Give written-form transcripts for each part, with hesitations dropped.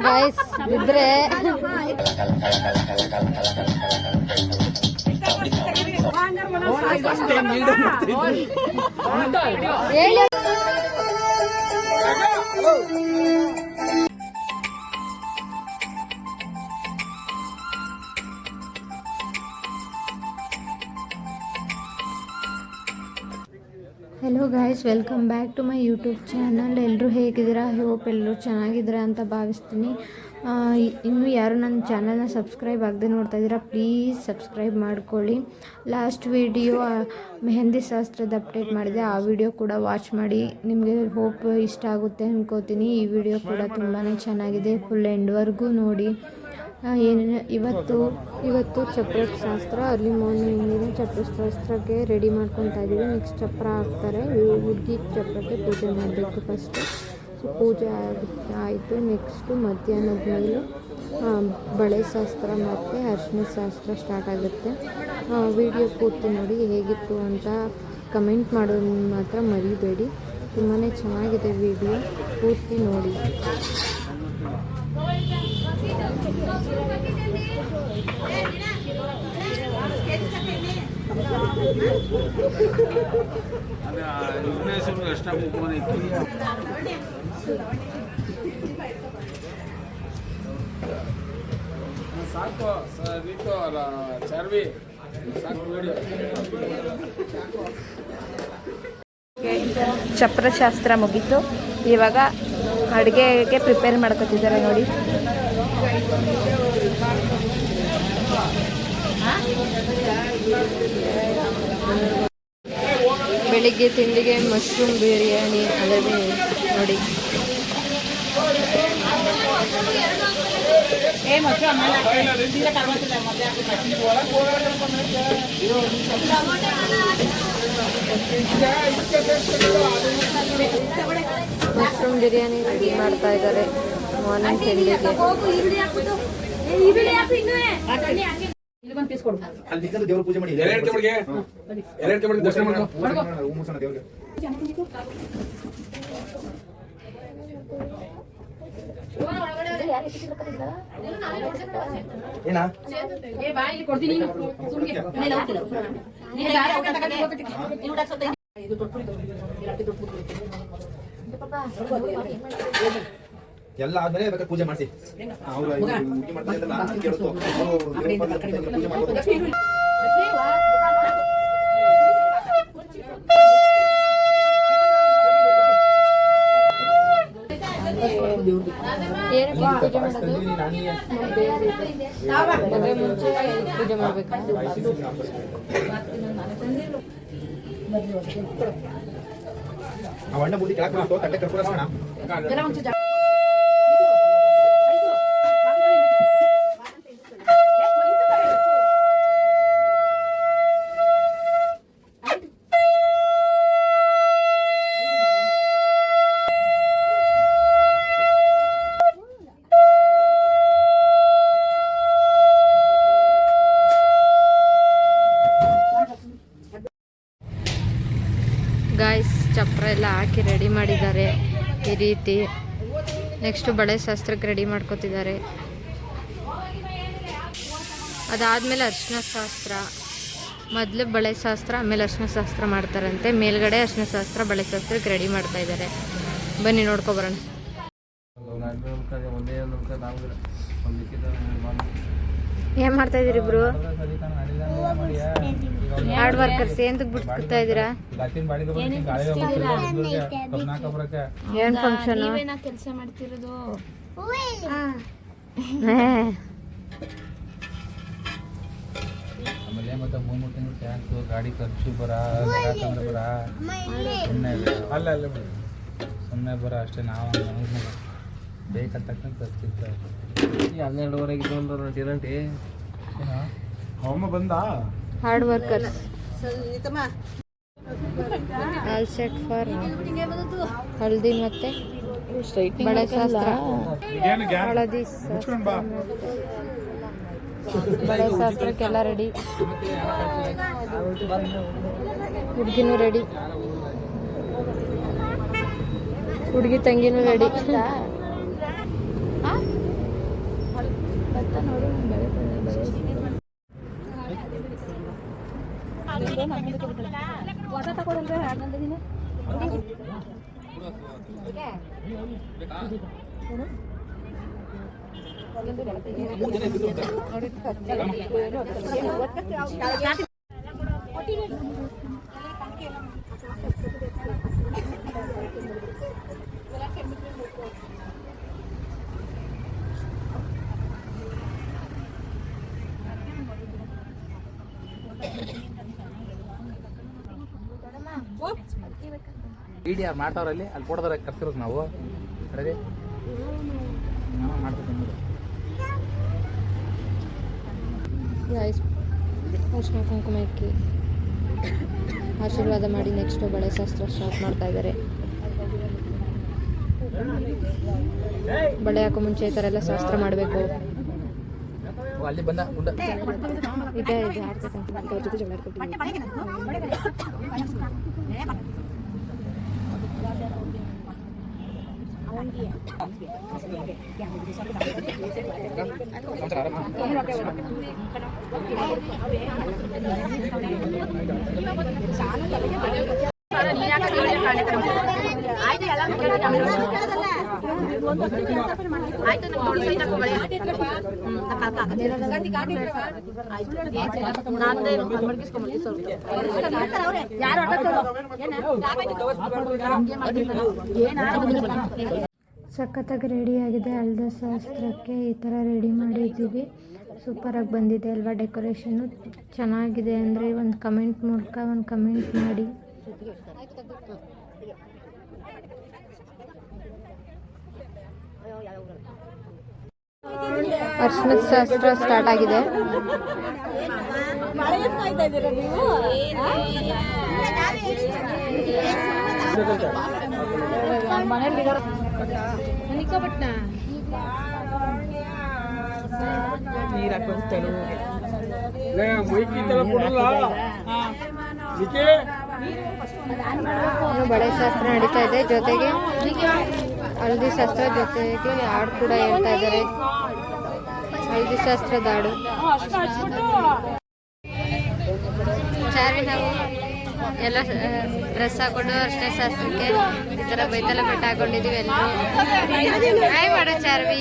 Guys ಇದ್ರೆ ಹೇಳಿ. Hello guys, welcome back to my YouTube channel. ಎಲ್ಲರೂ ಹೇಗಿದ್ದೀರಾ? ಹೋಪ್ ಎಲ್ಲರೂ ಚೆನ್ನಾಗಿದ್ದೀರಾ ಅಂತ ಭಾವಿಸ್ತೀನಿ. ಇನ್ನೂ ಯಾರು ನನ್ನ ಚಾನಲ್ನ ಸಬ್ಸ್ಕ್ರೈಬ್ ಆಗದೆ ನೋಡ್ತಾ ಇದ್ದೀರಾ, ಪ್ಲೀಸ್ ಸಬ್ಸ್ಕ್ರೈಬ್ ಮಾಡ್ಕೊಳ್ಳಿ. ಲಾಸ್ಟ್ ವಿಡಿಯೋ ಮೆಹಂದಿ ಶಾಸ್ತ್ರದ ಅಪ್ಡೇಟ್ ಮಾಡಿದೆ, ಆ ವಿಡಿಯೋ ಕೂಡ ವಾಚ್ ಮಾಡಿ. ನಿಮಗೆ ಹೋಪ್ ಇಷ್ಟ ಆಗುತ್ತೆ ಅಂದ್ಕೋತೀನಿ. ಈ ವಿಡಿಯೋ ಕೂಡ ತುಂಬಾ ಚೆನ್ನಾಗಿದೆ, ಫುಲ್ ಎಂಡ್ವರೆಗೂ ನೋಡಿ. ಇವತ್ತು ಚಪ್ರ ಶಾಸ್ತ್ರ, ಅರ್ಲಿ ಮಾರ್ನಿಂಗ್ ಚಪ್ರ ಶಾಸ್ತ್ರಕ್ಕೆ ರೆಡಿ ಮಾಡ್ಕೊತಾ ಇದ್ದೀವಿ. ನೆಕ್ಸ್ಟ್ ಚಪ್ರ ಹಾಕ್ತಾರೆ. ಹುಡುಗಿ ಚಪ್ರಕ್ಕೆ ಪೂಜೆ ಮಾಡಬೇಕು ಫಸ್ಟು. ಸೊ ಪೂಜೆ ಆಯಿತು. ನೆಕ್ಸ್ಟು ಮಧ್ಯಾಹ್ನದ ಮೇಲೆ ಬಳೆ ಶಾಸ್ತ್ರ ಮತ್ತು ಅರಿಶಿನ ಶಾಸ್ತ್ರ ಸ್ಟಾರ್ಟ್ ಆಗುತ್ತೆ. ವಿಡಿಯೋ ಪೂರ್ತಿ ನೋಡಿ, ಹೇಗಿತ್ತು ಅಂತ ಕಮೆಂಟ್ ಮಾಡೋದು ಮಾತ್ರ ಮರಿಬೇಡಿ. ತುಂಬಾ ಚೆನ್ನಾಗಿದೆ ವಿಡಿಯೋ, ಪೂರ್ತಿ ನೋಡಿ. ಸಾಕು ಚರ್ವಿ ಚಪ್ರಶಾಸ್ತ್ರ ಮುಗೀತು. ಇವಾಗ ಅಡುಗೆಗೆ ಪ್ರಿಪೇರ್ ಮಾಡ್ಕೊತಿದ್ದಾರೆ ನೋಡಿ. ಬೆಳಿಗ್ಗೆ ತಿಂಡಿಗೆ ಮಶ್ರೂಮ್ ಬಿರಿಯಾನಿ ಅದರಲ್ಲಿ ನೋಡಿ. ಮಶ್ರೂಮ್ ಬಿರಿಯಾನಿ ರೆಡಿ ಮಾಡ್ತಾ ಇದ್ದಾರೆ ಮಾರ್ನಿಂಗ್ ತಿಂಡಿಗೆ. ದೇವ್ರ ಪೂಜೆ ಮಾಡಿ ದರ್ಶನ ದೇವ್ರಿಗೆ. ಏನ ಎಲ್ಲ ಆದ್ಮೇಲೆ ಬೇಕಾದ್ರೆ ಪೂಜೆ ಮಾಡಿಸಿ. ಮುಂಚೆ ಪೂಜೆ ಮಾಡ್ಬೇಕು. ಅಣ್ಣ ಬುದ್ಧಿ ಕೆಳಕ್ಕೆ ತಟ್ಟೆ ಕರ್ಪೂರ ಗಾಯ್ಸ್, ಚಪ್ರ ಎಲ್ಲ ಹಾಕಿ ರೆಡಿ ಮಾಡಿದ್ದಾರೆ ಈ ರೀತಿ. ನೆಕ್ಸ್ಟು ಬಳೆ ಶಾಸ್ತ್ರಕ್ಕೆ ರೆಡಿ ಮಾಡ್ಕೊತಿದ್ದಾರೆ. ಅದಾದಮೇಲೆ ಅರಿಶಿನ ಶಾಸ್ತ್ರ. ಮೊದಲು ಬಳೆ ಶಾಸ್ತ್ರ, ಆಮೇಲೆ ಅರಿಶಿನ ಶಾಸ್ತ್ರ ಮಾಡ್ತಾರಂತೆ. ಮೇಲ್ಗಡೆ ಅರಿಶಿನ ಶಾಸ್ತ್ರ, ಬಳೆ ಶಾಸ್ತ್ರಕ್ಕೆ ರೆಡಿ ಮಾಡ್ತಾ ಇದ್ದಾರೆ. ಬನ್ನಿ ನೋಡ್ಕೊಬರೋಣ. ಏನು ಮಾಡ್ತಾ ಇದ್ದೀರಿ ಇಬ್ರು? Hard workers. ಎಂತಕ್ಕೆ ಬಿಡ್ತಾ ಇದ್ದೀರಾ? ಏನ್ ಫಂಕ್ಷನ್? ಕೆಲಸ ಮಾಡ್ತಿರೋದು ಮತ್ತೆ 3 ತಿಂಗಳು ಟ್ಯಾಕ್ಸ್, ಗಾಡಿ ಖರ್ಚು ಸುಮ್ಮನೆ ಬರ ಅಷ್ಟೇ. ನಾವು ಬೇಕಂತಕ್ಕಂಥ ಖರ್ಚಿರ್ತಾರೆ. 12:30 ಹೋಮ ಬಂದ. Hard workers all set for haldi ಮತ್ತೆ ಬಳೆ ಶಾಸ್ತ್ರ. ಹಳದಿ ಬಳೆ ಶಾಸ್ತ್ರಕ್ಕೆಲ್ಲ ರೆಡಿ. ಹುಡುಗಿನೂ ರೆಡಿ, ಹುಡುಗಿ ತಂಗಿನೂ ರೆಡಿ. ವಿಡಿಯೋ ಮಾಡ್ತಾವ್ರಲ್ಲಿ ಅಲ್ಲಿ ಕೊಡೋದ್ರ ಕರ್ಸಿರೋದು ನಾವು ರೆಡಿ ನಾವು ಮಾಡ್ಬೇಕು ಗೈಸ್ ಅರ್ಶಿನ ಕುಂಕುಮ ಇಕ್ಕಿ ಆಶೀರ್ವಾದ ಮಾಡಿ ನೆಕ್ಸ್ಟ್ ಬಳೆ ಶಾಸ್ತ್ರ ಸ್ಟಾರ್ಟ್ ಮಾಡ್ತಾ ಇದ್ದಾರೆ. ಬಳೆ ಹಾಕೋ ಮುಂಚೆ ಈ ಥರ ಎಲ್ಲ ಶಾಸ್ತ್ರ ಮಾಡಬೇಕು. ಅಲ್ಲಿ ಬಂದ ಉಂಡ ಇದೆ ಅವ್ರ ಜೊತೆ ಜಗಳ ಆಡ್ಕೊತೀವಿ. ಸಖತ್ತಾಗಿ ರೆಡಿಯಾಗಿದೆ. ಹಲ್ದ ಶಾಸ್ತ್ರಕ್ಕೆ ಈ ಥರ ರೆಡಿ ಮಾಡಿದ್ದೀವಿ. ಸೂಪರಾಗಿ ಬಂದಿದೆ ಅಲ್ವಾ ಡೆಕೋರೇಷನ್ನು. ಚೆನ್ನಾಗಿದೆ ಅಂದರೆ ಒಂದು ಕಮೆಂಟ್ ಮೂಲಕ ಒಂದು ಕಮೆಂಟ್ ಮಾಡಿ. ಅರ್ಶಿನದ ಶಾಸ್ತ್ರ ಸ್ಟಾರ್ಟ್ ಆಗಿದೆ. ಬಳೆ ಶಾಸ್ತ್ರ ನಡೀತಾ ಇದೆ, ಜೊತೆಗೆ ಹಳದಿ ಶಾಸ್ತ್ರ, ಜೊತೆಗೆ ಹಾಡು ಕೂಡ ಹೇಳ್ತಾ ಇದ್ದಾರೆ. ಹಳದಿ ಶಾಸ್ತ್ರದ ಹಾಡು. ಚಾರಿ ನಾವು ಎಲ್ಲ ಡ್ರೆಸ್ ಹಾಕೊಂಡು ಅರ್ಶಿನ ಶಾಸ್ತ್ರಕ್ಕೆ ಈ ಥರ ಬೈತಲ ಬೆಟ್ಟ ಹಾಕೊಂಡಿದ್ದೀವಿ ಎಲ್ಲರೂ. ಹಾಯ್ ಮಾಡೋ ಚಾರ್ವಿ.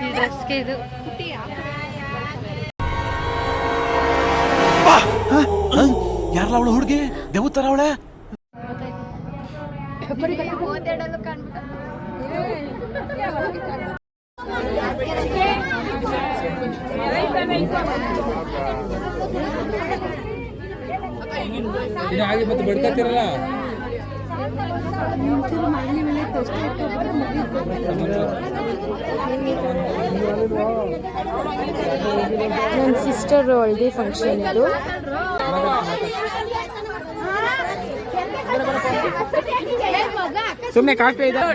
ಈ ಡ್ರೆಸ್ಗೆ ಇದು ಯಾರಲ್ಲ ಅವಳು ಹುಡುಗಿ ದೇವತರ ಅವಳೆ. ಹಾಗೆ ಮತ್ತೆ ಬಡ್ಕತ್ತಿರಲ್ಲ ನನ್ನ ಸಿಸ್ಟರ್ ಹಳದಿ ಫಂಕ್ಷನ್ ಇದು. ಸುಮ್ಮನೆ ಕಾಫಿ ಇದೆ.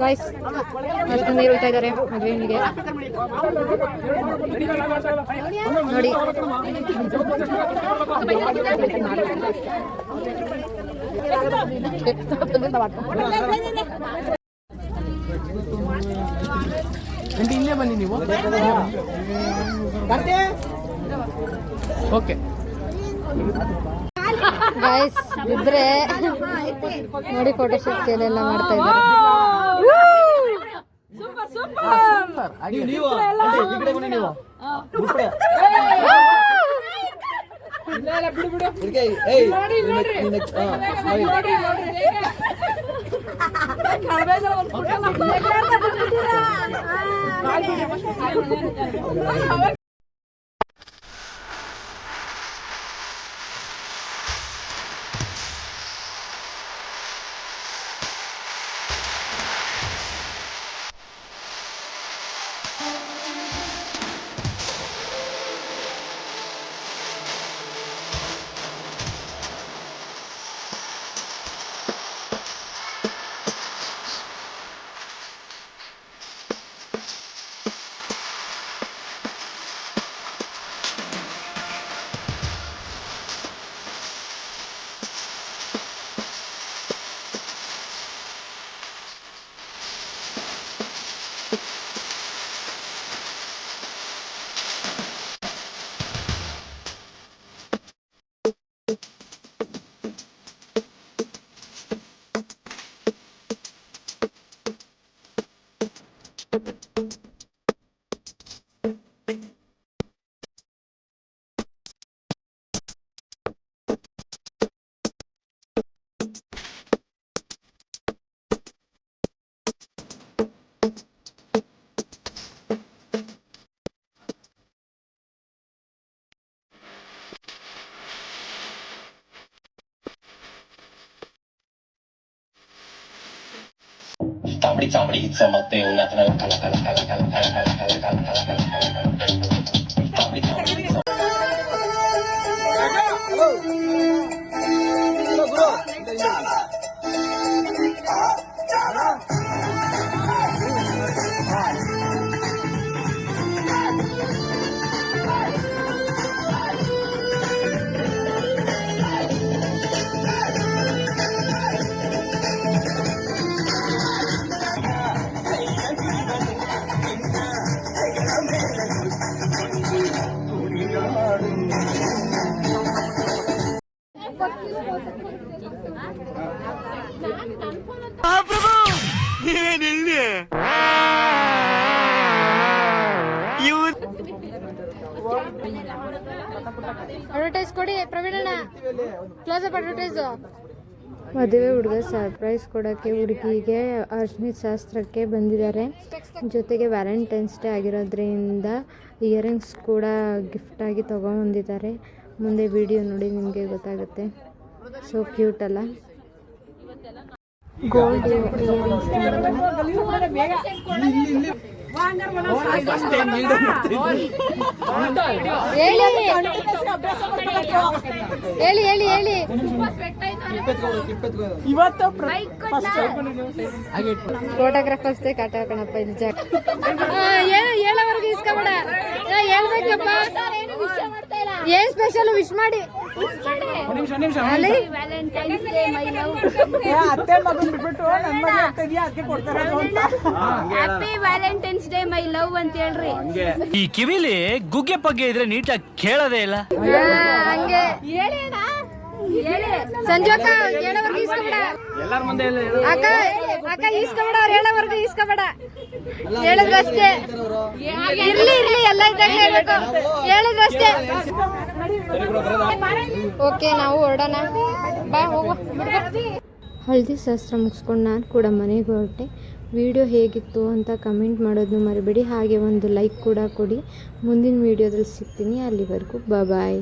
ಗೈಸ್ ಅಷ್ಟು ನೀರು ಇಡ್ತಾ ಇದ್ದಾರೆ ಮದುವೆಗೆ ನೋಡಿ. ಇಲ್ಲೇ ಬನ್ನಿ ನೀವು. ಓಕೆ ಗೈಸ್ ಇದ್ರೆ ನೋಡಿ ಫೋಟೋ ಶೂಟ್ ಎಲ್ಲ ಮಾಡ್ತಾ ಇದ್ದಾರೆ. तांबडी चांबडी चमकते उन्हात काला काला काला काला काला काला काला काला तांबडी चांबडी ಅಡ್ವರ್ಟೈಸ್ ಕೊಡಿ ಪ್ರವೀಣಣ್ಣ, ಕ್ಲೋಸ್ ಅಪ್ ಅಡ್ವರ್ಟೈಸ್. ಮದುವೆ ಹುಡುಗ ಸರ್ಪ್ರೈಸ್ ಕೊಡೋಕ್ಕೆ ಹುಡುಗಿಗೆ ಅರ್ಶಿನ ಶಾಸ್ತ್ರಕ್ಕೆ ಬಂದಿದ್ದಾರೆ. ಜೊತೆಗೆ ವ್ಯಾಲೆಂಟೈನ್ಸ್ ಡೇ ಆಗಿರೋದ್ರಿಂದ ಇಯರಿಂಗ್ಸ್ ಕೂಡ ಗಿಫ್ಟಾಗಿ ತೊಗೊಂಬಂದಿದ್ದಾರೆ. ಮುಂದೆ ವಿಡಿಯೋ ನೋಡಿ ನಿಮಗೆ ಗೊತ್ತಾಗುತ್ತೆ. ಸೊ ಕ್ಯೂಟ್ ಅಲ್ಲ? ಗೋಲ್ಡ್ ಇಯರಿಂಗ್ಸ್ ಹೇಳಿ ಹೇಳಿ ಹೇಳಿ. ಇವತ್ತು ಫೋಟೋಗ್ರಾಫರ್ಸ್ ಕಾಟ ಕಣಪ್ಪ ನಿಜ. ಹೇಳೋವರೆಗೂ ಇಸ್ಕೊಬೇಡ, ಹೇಳ್ಬೇಕಪ್ಪ. ಏನ್ ಸ್ಪೆಷಲ್ ವಿಶ್ ಮಾಡಿ. ಅತ್ತೆ ಮಗನ್ ಬಿಟ್ಬಿಟ್ಟು ನನ್ನ ಮಗ ಆಗ್ತಿದ್ಯಾ ಅದಕ್ಕೆ ಕೊಡ್ತಾರೆ happy Valentine's day my love ಅಂತ ಹೇಳ್ರಿ. ಈ ಕಿವಿಲಿ ಗುಗ್ಗೆ ಪಗ್ಗೆ ಇದ್ರೆ ನೀಟಾಗಿ ಕೇಳೋದೇ ಇಲ್ಲ. ಹಂಗೆ ಸಂಜೋಕ ಹೇಳೋವರೆಗೂ ಇಸ್ಕೊಬೇಡ. ಎಲ್ಲಾರ ಮುಂದೆ ಅಕ್ಕ ಅಕ್ಕ ಇಸ್ಕೊಬೇಡ, ಅವ್ರು ಹೇಳೋವರೆಗೂ ಇಸ್ಕೊಬೇಡ. ಹೇಳಿದ್ರಷ್ಟೇ. ಇರ್ಲಿ ಇರ್ಲಿ, ಎಲ್ಲ ಇದ್ದಾಗ ಹೇಳ್ಬೇಕು. ಹೇಳಿದ್ರಷ್ಟೇ. ಓಕೆ, ನಾವು ಹೊರಡೋಣ. ಬಾ ಹೋಗೋ. ಹಳದಿ ಶಾಸ್ತ್ರ ಮುಗಿಸ್ಕೊಂಡು ನಾನು ಕೂಡ ಮನೆಗೆ ಹೊರಟೆ. ವಿಡಿಯೋ ಹೇಗಿತ್ತು ಅಂತ ಕಮೆಂಟ್ ಮಾಡೋದನ್ನು ಮರಿಬೇಡಿ. ಹಾಗೆ ಒಂದು ಲೈಕ್ ಕೂಡ ಕೊಡಿ. ಮುಂದಿನ ವಿಡಿಯೋದಲ್ಲಿ ಸಿಗ್ತೀನಿ. ಅಲ್ಲಿವರೆಗೂ ಬಾಯ್.